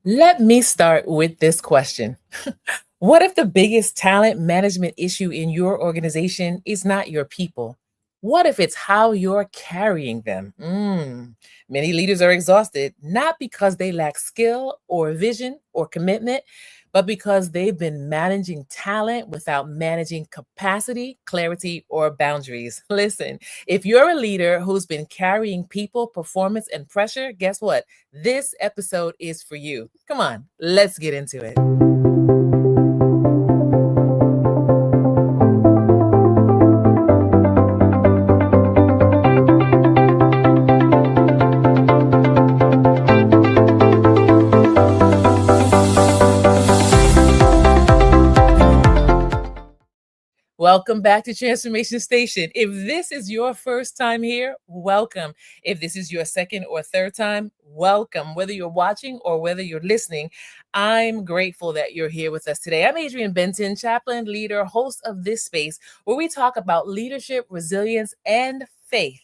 Let me start with this question. What if the biggest talent management issue in your organization is not your people? What if it's how you're carrying them? Many leaders are exhausted, not because they lack skill or vision or commitment, but because they've been managing talent without managing capacity, clarity, or boundaries. Listen, if you're a leader who's been carrying people, performance, and pressure, guess what? This episode is for you. Come on, let's get into it. Welcome back to Transformation Station. If this is your first time here, welcome. If this is your second or third time, welcome. Whether you're watching or whether you're listening, I'm grateful that you're here with us today. I'm Adrienne Benton, chaplain, leader, host of this space where we talk about leadership, resilience, and faith.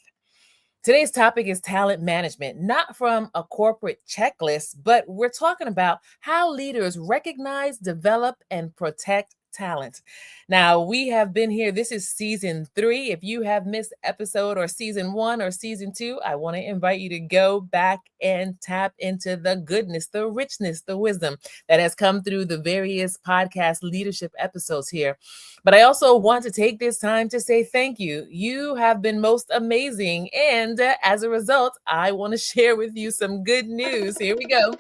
Today's topic is talent management, not from a corporate checklist, but we're talking about how leaders recognize, develop, and protect talent. Now, we have been here. This is season 3. If you have missed episode or season 1 or season 2, I want to invite you to go back and tap into the goodness, the richness, the wisdom that has come through the various podcast leadership episodes here. But I also want to take this time to say thank you. You have been most amazing. And as a result, I want to share with you some good news. Here we go.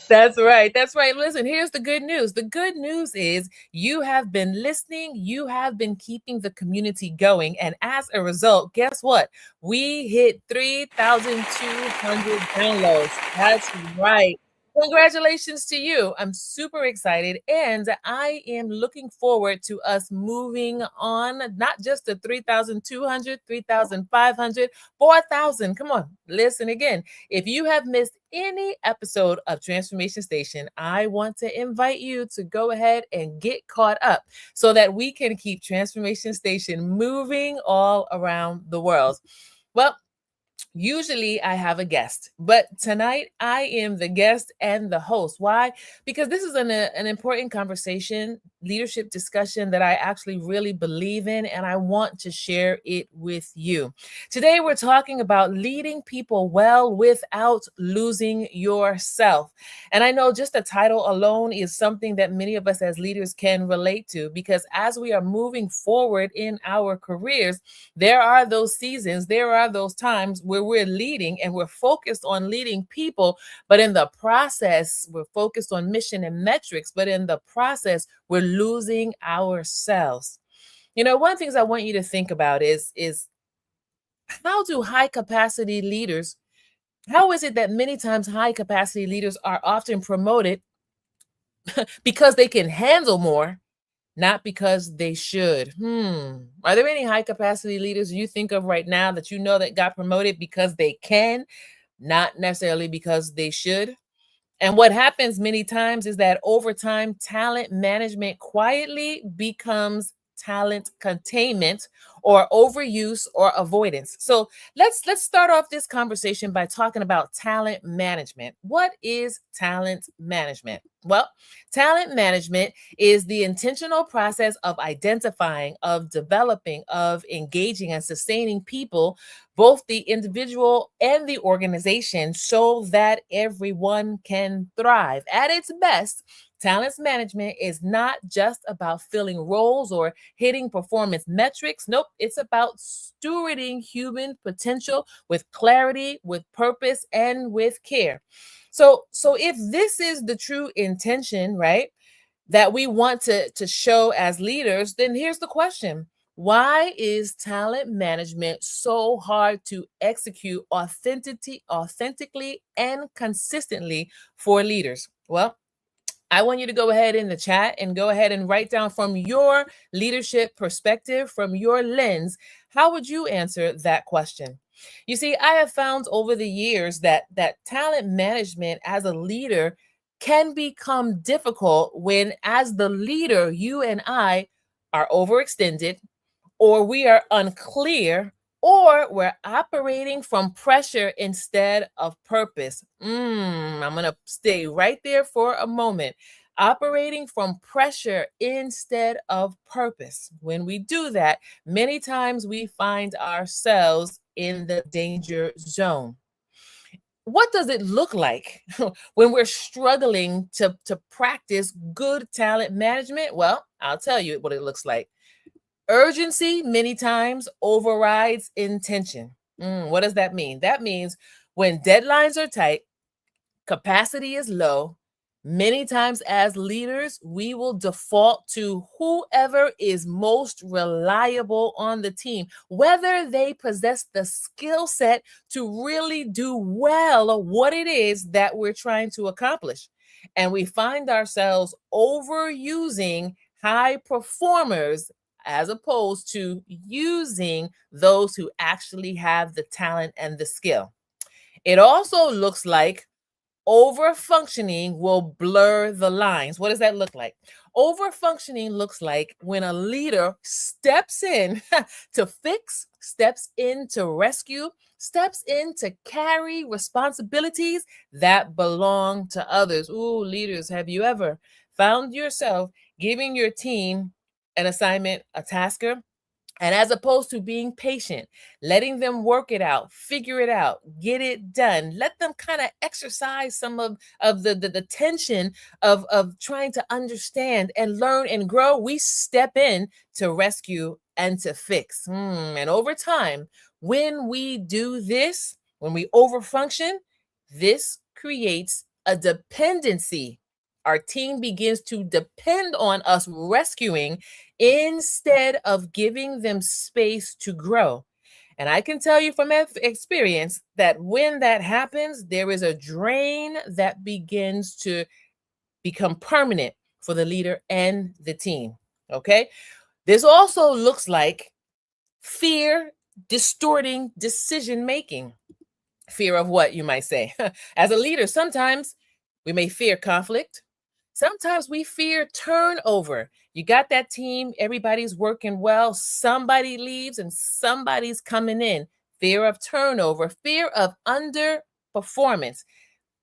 That's right. That's right. Listen, here's the good news. The good news is you have been listening. You have been keeping the community going. And as a result, guess what? We hit 3,200 downloads. That's right. Congratulations to you. I'm super excited. And I am looking forward to us moving on, not just to 3,200, 3,500, 4,000. Come on, listen again. If you have missed any episode of Transformation Station, I want to invite you to go ahead and get caught up so that we can keep Transformation Station moving all around the world. Well, usually I have a guest, but tonight I am the guest and the host. Why? Because this is an important conversation, leadership discussion that I actually really believe in, and I want to share it with you. Today, we're talking about leading people well without losing yourself. And I know just the title alone is something that many of us as leaders can relate to, because as we are moving forward in our careers, there are those seasons, there are those times where we're leading and we're focused on leading people, but in the process, we're focused on mission and metrics, but in the process, we're losing ourselves. You know, one of the things I want you to think about is how do high capacity leaders, how is it that many times high capacity leaders are often promoted because they can handle more, not because they should? Are there any high capacity leaders you think of right now that you know that got promoted because they can, not necessarily because they should? And what happens many times is that over time, talent management quietly becomes talent containment or overuse or avoidance. So let's start off this conversation by talking about talent management. What is talent management? Well, talent management is the intentional process of identifying, of developing, of engaging and sustaining people, both the individual and the organization, so that everyone can thrive. At its best, talent management is not just about filling roles or hitting performance metrics. Nope, it's about stewarding human potential with clarity, with purpose, and with care. So if this is the true intention, right, that we want to show as leaders, then here's the question. Why is talent management so hard to execute authentically and consistently for leaders? Well, I want you to go ahead in the chat and go ahead and write down from your leadership perspective, from your lens, how would you answer that question? You see, I have found over the years that talent management as a leader can become difficult when, as the leader, you and I are overextended, or we are unclear, or we're operating from pressure instead of purpose. I'm going to stay right there for a moment. Operating from pressure instead of purpose. When we do that, many times we find ourselves in the danger zone. What does it look like when we're struggling to practice good talent management? Well, I'll tell you what it looks like. Urgency many times overrides intention. What does that mean? That means when deadlines are tight, capacity is low, many times as leaders, we will default to whoever is most reliable on the team, whether they possess the skill set to really do well what it is that we're trying to accomplish. And we find ourselves overusing high performers as opposed to using those who actually have the talent and the skill. It also looks like overfunctioning will blur the lines. What does that look like? Overfunctioning looks like when a leader steps in to fix, steps in to rescue, steps in to carry responsibilities that belong to others. Ooh, leaders, have you ever found yourself giving your team an assignment, a tasker, and as opposed to being patient, letting them work it out, figure it out, get it done, let them kind of exercise some of the tension of trying to understand and learn and grow, we step in to rescue and to fix. And over time, when we do this, when we overfunction, this creates a dependency. Our team begins to depend on us rescuing instead of giving them space to grow. And I can tell you from experience that when that happens, there is a drain that begins to become permanent for the leader and the team. Okay. This also looks like fear distorting decision making. Fear of what, you might say? As a leader, sometimes we may fear conflict. Sometimes we fear turnover. You got that team, everybody's working well, somebody leaves and somebody's coming in. Fear of turnover, fear of underperformance.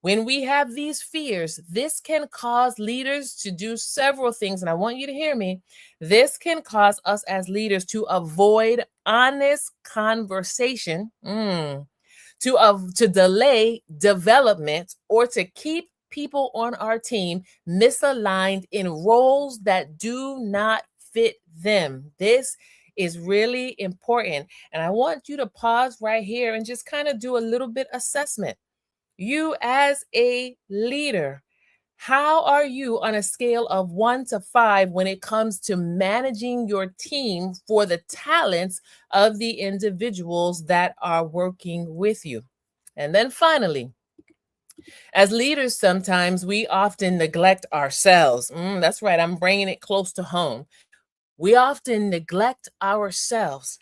When we have these fears, this can cause leaders to do several things. And I want you to hear me. This can cause us as leaders to avoid honest conversation. To delay development, or to keep people on our team misaligned in roles that do not fit them. This is really important. And I want you to pause right here and just kind of do a little bit assessment. You as a leader, how are you on a scale of 1 to 5 when it comes to managing your team for the talents of the individuals that are working with you? And then finally, as leaders, sometimes we often neglect ourselves. That's right, I'm bringing it close to home. We often neglect ourselves.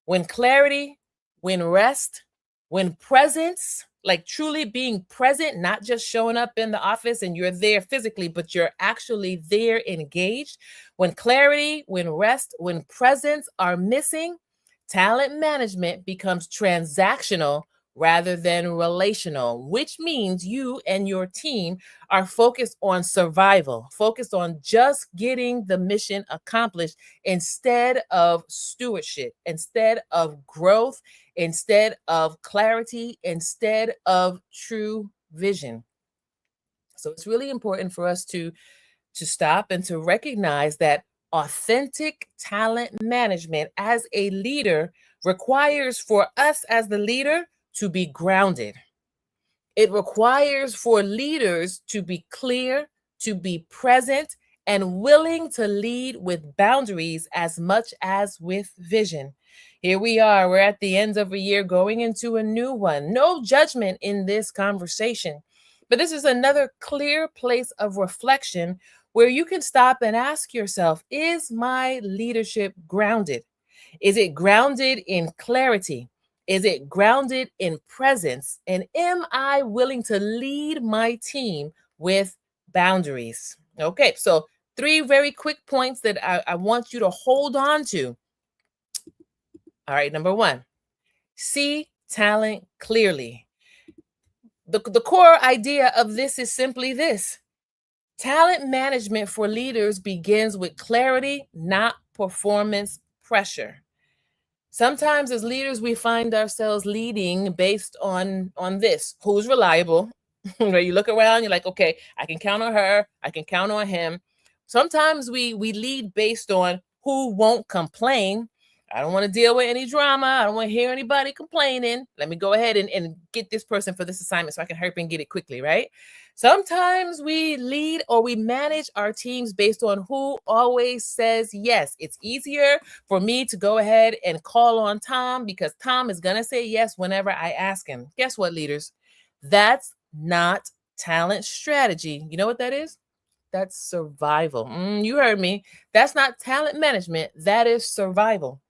When clarity, when rest, when presence, like truly being present, not just showing up in the office and you're there physically, but you're actually there engaged. When clarity, when rest, when presence are missing, talent management becomes transactional rather than relational, which means you and your team are focused on survival, focused on just getting the mission accomplished instead of stewardship, instead of growth, instead of clarity, instead of true vision. So it's really important for us to stop and to recognize that authentic talent management as a leader requires for us as the leader to be grounded. It requires for leaders to be clear, to be present, and willing to lead with boundaries as much as with vision. Here we are, we're at the end of a year going into a new one. No judgment in this conversation, but this is another clear place of reflection where you can stop and ask yourself, is my leadership grounded? Is it grounded in clarity? Is it grounded in presence? And am I willing to lead my team with boundaries? Okay, so 3 very quick points that I want you to hold on to. All right, number 1, See talent clearly. The core idea of this is simply this: talent management for leaders begins with clarity, not performance pressure. Sometimes as leaders we find ourselves leading based on this: who's reliable. Right? You look around, you're like, okay, I can count on her, I can count on him. Sometimes we lead based on who won't complain. I don't want to deal with any drama, I don't want to hear anybody complaining. Let me go ahead and get this person for this assignment so I can hurry up and get it quickly, right? Sometimes we lead or we manage our teams based on who always says yes. It's easier for me to go ahead and call on Tom because Tom is going to say yes whenever I ask him. Guess what, leaders? That's not talent strategy. You know what that is? That's survival. You heard me. That's not talent management. That is survival.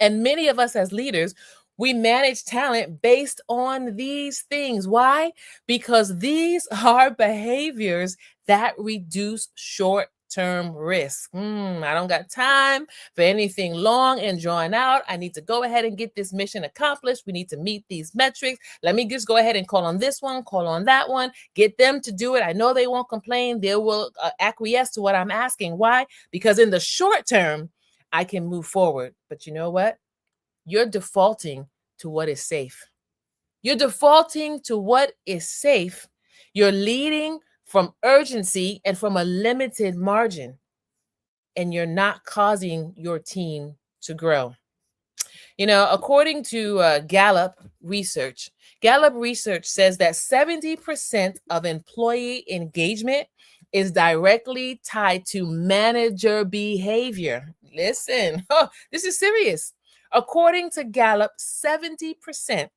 And many of us as leaders, we manage talent based on these things. Why? Because these are behaviors that reduce short-term risk. I don't got time for anything long and drawn out. I need to go ahead and get this mission accomplished. We need to meet these metrics. Let me just go ahead and call on this one, call on that one, get them to do it. I know they won't complain. They will acquiesce to what I'm asking. Why? Because in the short term, I can move forward. But you know what? You're defaulting to what is safe. You're defaulting to what is safe. You're leading from urgency and from a limited margin, and you're not causing your team to grow. You know, according to Gallup research says that 70% of employee engagement is directly tied to manager behavior. Listen, this is serious. According to Gallup, 70%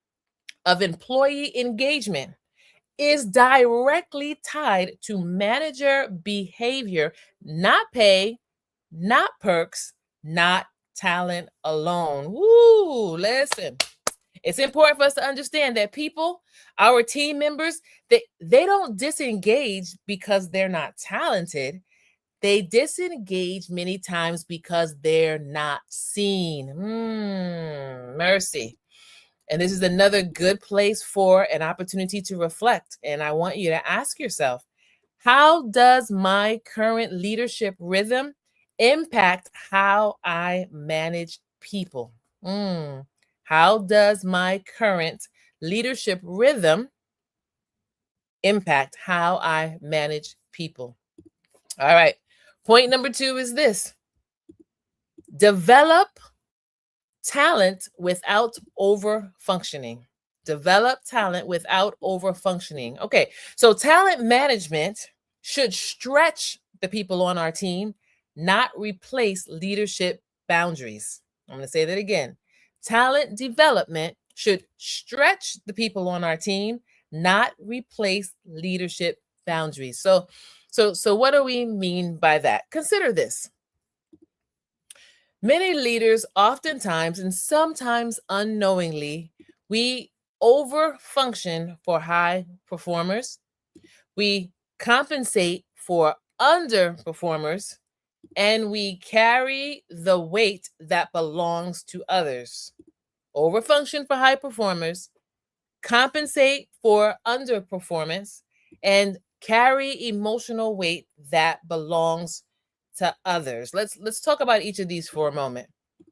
of employee engagement is directly tied to manager behavior, not pay, not perks, not talent alone. Woo, listen. It's important for us to understand that people, our team members, they don't disengage because they're not talented. They disengage many times because they're not seen. Mercy. And this is another good place for an opportunity to reflect. And I want you to ask yourself, how does my current leadership rhythm impact how I manage people? How does my current leadership rhythm impact how I manage people? All right. Point number 2 is this: develop talent without over functioning. Develop talent without over functioning. Okay, so talent management should stretch the people on our team, not replace leadership boundaries. I'm going to say that again. Talent development should stretch the people on our team, not replace leadership boundaries. So what do we mean by that? Consider this. Many leaders, oftentimes and sometimes unknowingly, we overfunction for high performers. We compensate for underperformers, and we carry the weight that belongs to others. Overfunction for high performers, compensate for underperformance, and carry emotional weight that belongs to others. Let's talk about each of these for a moment.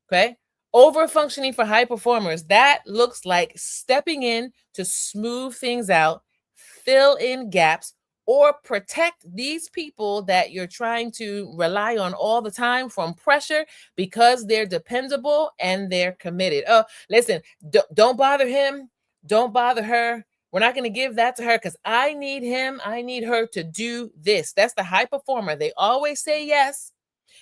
Okay? Over functioning for high performers, that looks like stepping in to smooth things out, fill in gaps, or protect these people that you're trying to rely on all the time from pressure because they're dependable and they're committed. Oh, listen, don't bother him, don't bother her. We're not going to give that to her because I need him, I need her to do this. That's the high performer. They always say yes.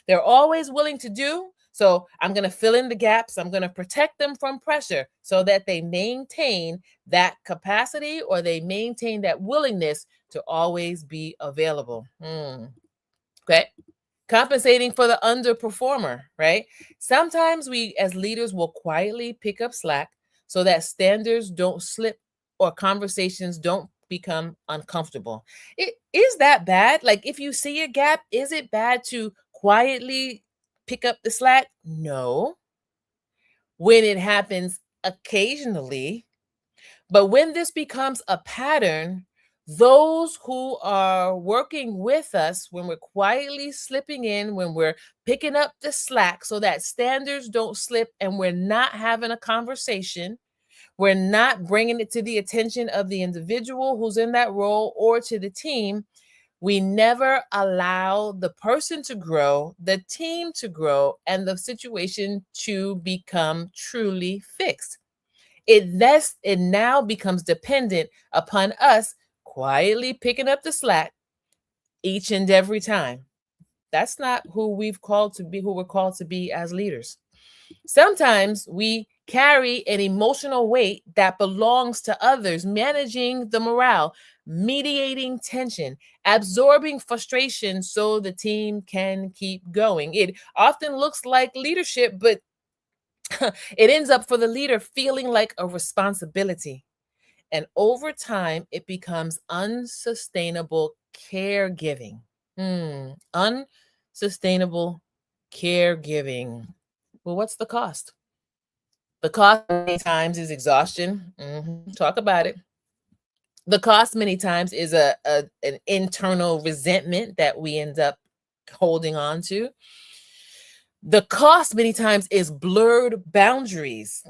They're always willing to do. So I'm going to fill in the gaps. I'm going to protect them from pressure so that they maintain that capacity or they maintain that willingness to always be available. Okay. Compensating for the underperformer, right? Sometimes we as leaders will quietly pick up slack so that standards don't slip or conversations don't become uncomfortable. Is that bad? Like if you see a gap, is it bad to quietly pick up the slack? No. When it happens occasionally. But when this becomes a pattern, those who are working with us, when we're quietly slipping in, when we're picking up the slack so that standards don't slip and we're not having a conversation, we're not bringing it to the attention of the individual who's in that role or to the team, we never allow the person to grow, the team to grow, and the situation to become truly fixed. It now becomes dependent upon us quietly picking up the slack each and every time. That's not who we've called to be, who we're called to be as leaders. Sometimes we carry an emotional weight that belongs to others, managing the morale, mediating tension, absorbing frustration so the team can keep going. It often looks like leadership, but it ends up for the leader feeling like a responsibility. And over time, it becomes unsustainable caregiving. Unsustainable caregiving. Well, what's the cost? The cost many times is exhaustion. Talk about it. The cost many times is an internal resentment that we end up holding on to. The cost many times is blurred boundaries.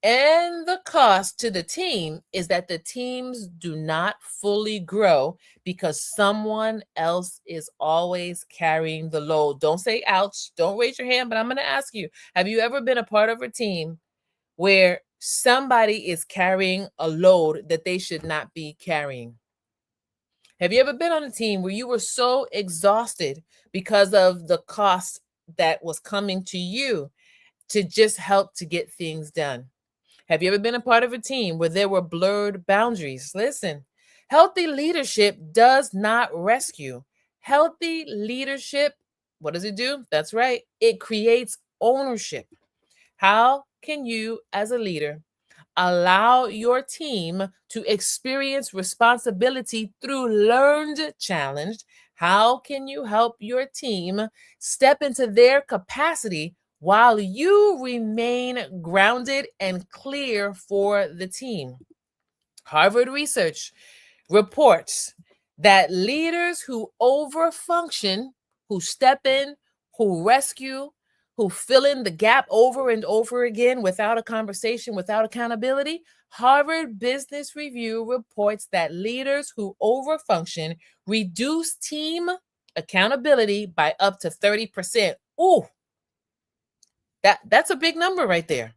And the cost to the team is that the teams do not fully grow because someone else is always carrying the load. Don't say ouch. Don't raise your hand, but I'm going to ask you, have you ever been a part of a team where somebody is carrying a load that they should not be carrying? Have you ever been on a team where you were so exhausted because of the cost that was coming to you to just help to get things done? Have you ever been a part of a team where there were blurred boundaries? Listen, healthy leadership does not rescue. Healthy leadership, what does it do? That's right, it creates ownership. How can you, as a leader, allow your team to experience responsibility through learned challenge? How can you help your team step into their capacity while you remain grounded and clear for the team? Harvard research reports that leaders who overfunction, who step in, who rescue, who fill in the gap over and over again without a conversation, without accountability, Harvard Business Review reports that leaders who overfunction reduce team accountability by up to 30%. Ooh, that's a big number right there.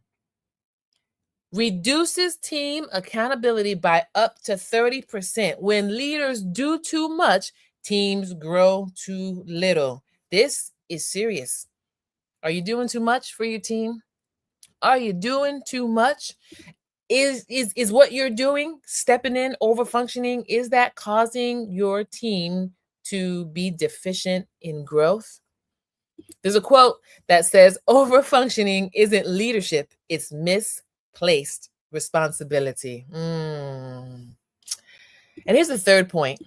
Reduces team accountability by up to 30%. When leaders do too much, teams grow too little. This is serious. Are you doing too much for your team? Are you doing too much? Is what you're doing, stepping in, over functioning, is that causing your team to be deficient in growth? There's a quote that says, over functioning isn't leadership, it's misplaced responsibility. And here's the third point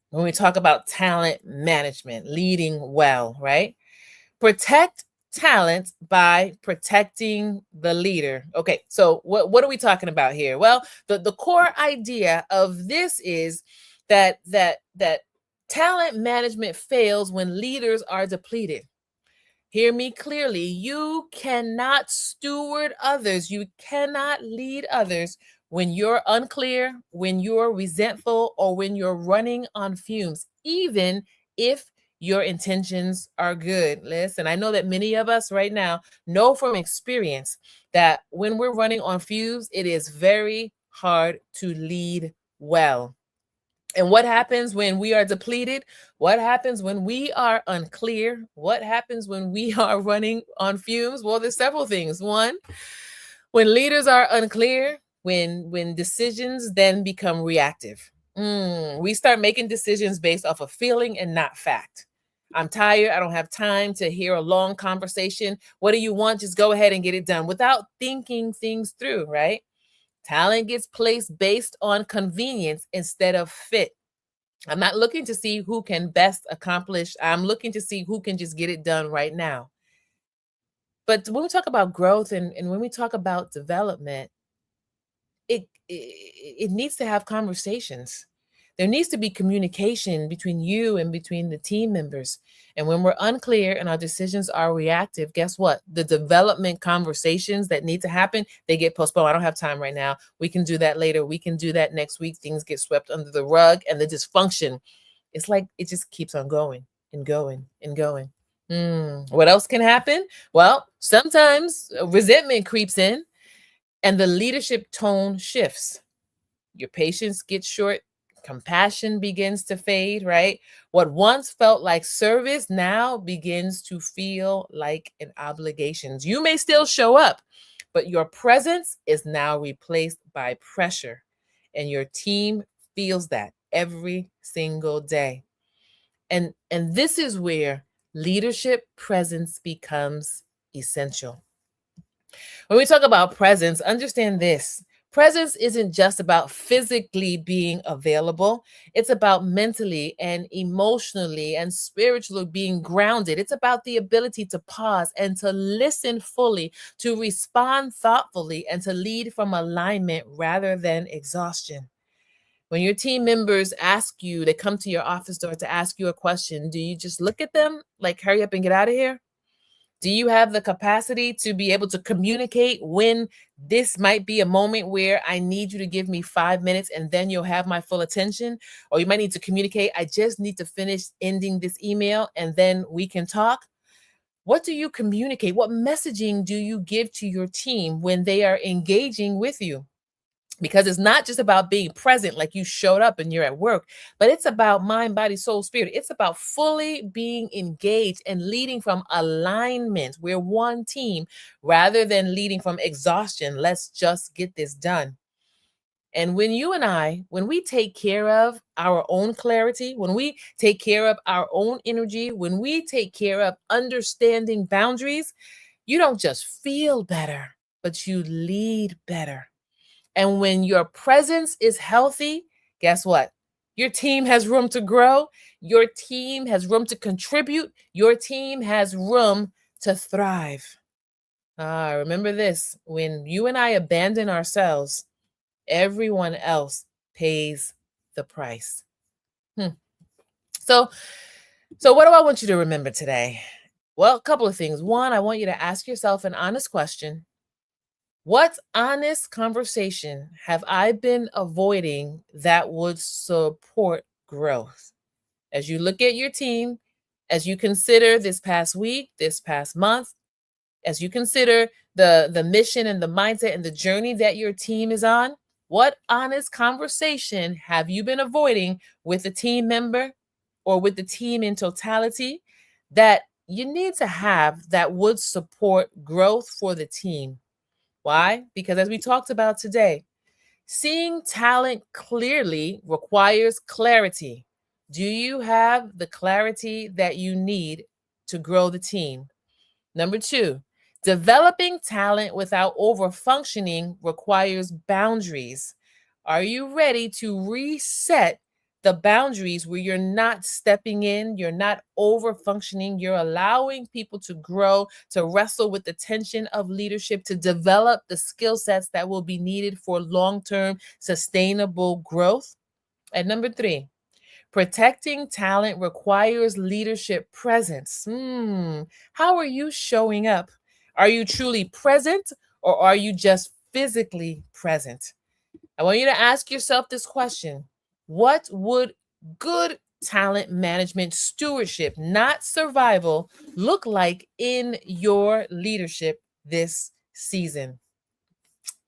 when we talk about talent management, leading well, right? Protect talent by protecting the leader. Okay, so what are we talking about here? Well, the core idea of this is that talent management fails when leaders are depleted. Hear me clearly. You cannot steward others. You cannot lead others when you're unclear, when you're resentful, or when you're running on fumes, even if your intentions are good. Listen, I know that many of us right now know from experience that when we're running on fumes, it is very hard to lead well. And what happens when we are depleted? What happens when we are unclear? What happens when we are running on fumes? Well, there's several things. One, when leaders are unclear, when decisions then become reactive. We start making decisions based off of feeling and not fact. I'm tired. I don't have time to hear a long conversation. What do you want? Just go ahead and get it done without thinking things through, right? Talent gets placed based on convenience instead of fit. I'm not looking to see who can best accomplish. I'm looking to see who can just get it done right now. But when we talk about growth and when we talk about development, it needs to have conversations. There needs to be communication between you and between the team members. And when we're unclear and our decisions are reactive, guess what? The development conversations that need to happen, they get postponed. I don't have time right now. We can do that later. We can do that next week. Things get swept under the rug, and the dysfunction, it's like it just keeps on going and going and going. What else can happen? Well, sometimes resentment creeps in and the leadership tone shifts. Your patience gets short, compassion begins to fade, right? What once felt like service now begins to feel like an obligation. You may still show up, but your presence is now replaced by pressure, and your team feels that every single day. And this is where leadership presence becomes essential. When we talk about presence, understand this. Presence isn't just about physically being available. It's about mentally and emotionally and spiritually being grounded. It's about the ability to pause and to listen fully, to respond thoughtfully, and to lead from alignment rather than exhaustion. When your team members ask you, they come to your office door to ask you a question, do you just look at them like, hurry up and get out of here? Do you have the capacity to be able to communicate when this might be a moment where I need you to give me 5 minutes and then you'll have my full attention? Or you might need to communicate, I just need to finish ending this email and then we can talk. What do you communicate? What messaging do you give to your team when they are engaging with you? Because it's not just about being present, like you showed up and you're at work, but it's about mind, body, soul, spirit. It's about fully being engaged and leading from alignment. We're one team rather than leading from exhaustion. Let's just get this done. And when you and I, when we take care of our own clarity, when we take care of our own energy, when we take care of understanding boundaries, you don't just feel better, but you lead better. And when your presence is healthy, guess what? Your team has room to grow. Your team has room to contribute. Your team has room to thrive. Remember this, when you and I abandon ourselves, everyone else pays the price. So, what do I want you to remember today? Well, a couple of things. One, I want you to ask yourself an honest question. What honest conversation have I been avoiding that would support growth? As you look at your team, as you consider this past week, this past month, as you consider the mission and the mindset and the journey that your team is on, what honest conversation have you been avoiding with a team member or with the team in totality that you need to have that would support growth for the team? Why? Because as we talked about today, seeing talent clearly requires clarity. Do you have the clarity that you need to grow the team? Number two, developing talent without overfunctioning requires boundaries. Are you ready to reset the boundaries where you're not stepping in, you're not overfunctioning, you're allowing people to grow, to wrestle with the tension of leadership, to develop the skill sets that will be needed for long-term sustainable growth? And number three, protecting talent requires leadership presence. How are you showing up? Are you truly present or are you just physically present? I want you to ask yourself this question. What would good talent management stewardship, not survival, look like in your leadership this season?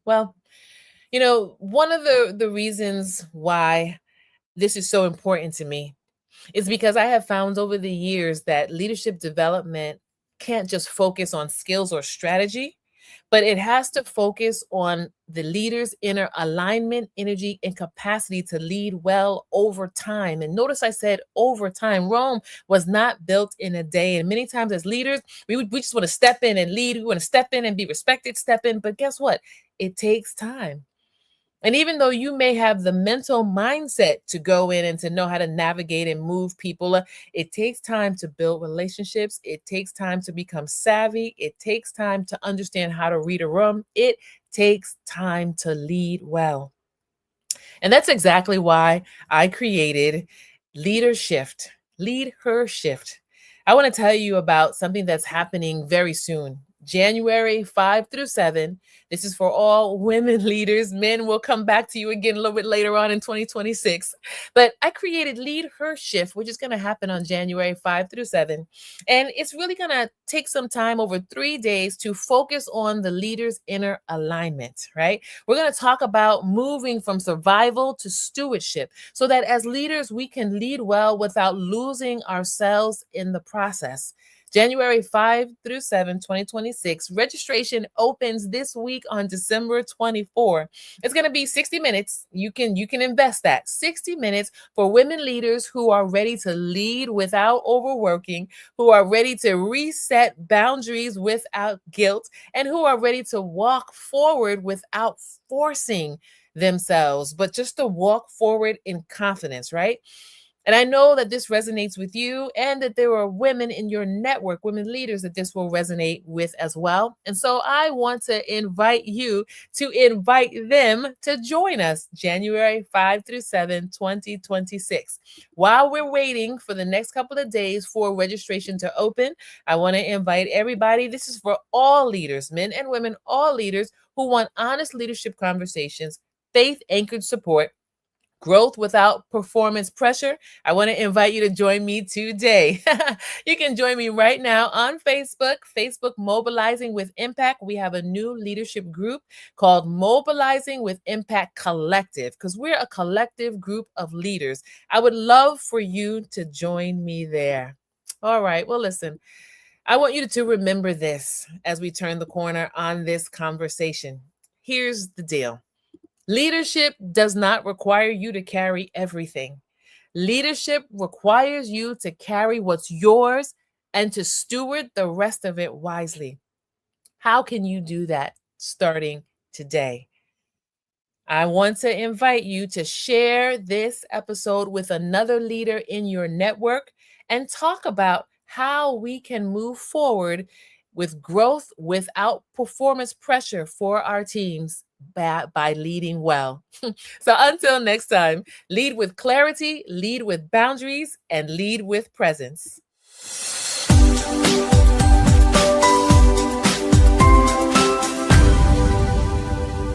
Well, one of the reasons why this is so important to me is because I have found over the years that leadership development can't just focus on skills or strategy, but it has to focus on the leader's inner alignment, energy, and capacity to lead well over time. And notice I said over time. Rome was not built in a day. And many times as leaders, we just want to step in and lead. We want to step in and be respected, step in. But guess what? It takes time. And even though you may have the mental mindset to go in and to know how to navigate and move people, it takes time to build relationships. It takes time to become savvy. It takes time to understand how to read a room. It takes time to lead well. And that's exactly why I created Leader Shift, Lead Her Shift. I want to tell you about something that's happening very soon. January 5 through 7. This is for all women leaders. Men will come back to you again a little bit later on in 2026. But I created Lead Her Shift, which is going to happen on January 5 through 7. And it's really going to take some time over 3 days to focus on the leader's inner alignment, right? We're going to talk about moving from survival to stewardship so that as leaders, we can lead well without losing ourselves in the process. January 5 through 7, 2026. Registration opens this week on December 24. It's going to be 60 minutes. You can invest that 60 minutes for women leaders who are ready to lead without overworking, who are ready to reset boundaries without guilt, and who are ready to walk forward without forcing themselves, but just to walk forward in confidence, right? And I know that this resonates with you and that there are women in your network, women leaders that this will resonate with as well. And so I want to invite you to invite them to join us January 5 through 7, 2026. While we're waiting for the next couple of days for registration to open, I want to invite everybody. This is for all leaders, men and women, all leaders who want honest leadership conversations, faith anchored support, growth without performance pressure. I want to invite you to join me today. You can join me right now on Facebook Mobilizing with Impact. We have a new leadership group called Mobilizing with Impact Collective because we're a collective group of leaders. I would love for you to join me there. All right. Well, listen, I want you to remember this as we turn the corner on this conversation. Here's the deal. Leadership does not require you to carry everything. Leadership requires you to carry what's yours and to steward the rest of it wisely. How can you do that starting today? I want to invite you to share this episode with another leader in your network and talk about how we can move forward with growth without performance pressure for our teams by leading well. So until next time, lead with clarity, lead with boundaries, and lead with presence.